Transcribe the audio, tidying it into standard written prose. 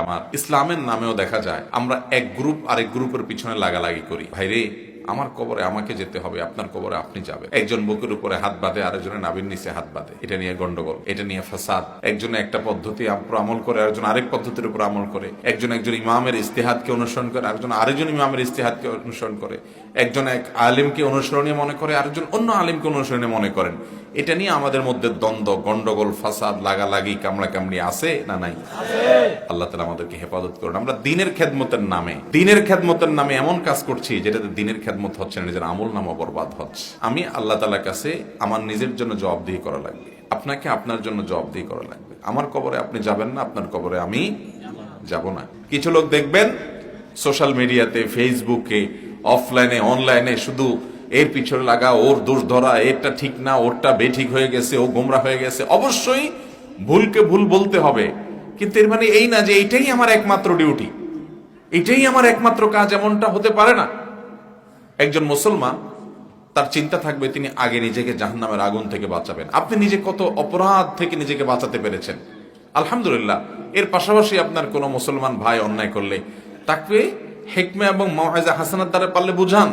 আমার ইসলামের নামেও দেখা যায় আমরা এক গ্রুপ আরেক গ্রুপের পিছনে লাগালাগি করি। ভাইরে, আমার কবরে আমাকে যেতে হবে, আপনার কবরে আপনি যাবেন। একজন বুকের উপরে হাত বাঁধে, আরেকজনের নাভির নিচে হাত বাঁধে, এটা নিয়ে গন্ডগোল, এটা নিয়ে ফাসাদ। একজনে একটা পদ্ধতি আমল করে, আরেকজন আরেক পদ্ধতির উপর আমল করে। একজন ইমামের ইস্তেহাদকে অনুসরণ করে, আরেকজন ইমামের ইস্তেহাদকে অনুসরণ করে। একজন এক আলিমকে অনুসরণীয় মনে করে, আরেকজন অন্য আলিমকে অনুসরণীয় মনে করেন। এটা নিয়ে আমাদের মধ্যে দ্বন্দ্ব, গন্ডগোল, ফাসাদ, লাগালাগি, কামড়া কামড়ি আছে না নাই? আল্লাহ তাআলা আমাদেরকে হেফাজত করুন। আমরা দিনের খেদমতের নামে এমন কাজ করছি যেটাতে দিনের খেদমত হচ্ছে না, নিজের আমল নামা বরবাদ হচ্ছে। আমি আল্লাহ তাআলার কাছে আমার নিজের জন্য জবাবদিহি করা লাগবে, আপনাকে আপনার জন্য জবাবদিহি করা লাগবে। আমার কবরে আপনি যাবেন না, আপনার কবরে আমি যাব না। কিছু লোক দেখবেন সোশ্যাল মিডিয়াতে, ফেসবুকে, অফলাইনে, অনলাইনে শুধু এর পিছনে লাগা, ওর দোষ ধরা, এরটা ঠিক না, ওরটা বেঠিক হয়ে গেছে, ও গোমরা হয়ে গেছে। অবশ্যই ভুলকে ভুল বলতে হবে, কিন্তু এর মানে এই না যে এটাই আমার একমাত্র ডিউটি, এটাই আমার একমাত্র কাজ, এমনটা হতে পারে না। একজন মুসলমান তার চিন্তা থাকবে তিনি আগে নিজেকে জাহান্নামের আগুন থেকে বাঁচাবেন। আপনি নিজে কত অপরাধ থেকে নিজেকে বাঁচাতে পেরেছেন, আলহামদুলিল্লাহ। এর পাশাপাশি আপনার কোন মুসলমান ভাই অন্যায় করলে তাকে হিকমা এবং মাউইজা হাসানাত দ্বারা পারলে বুঝান।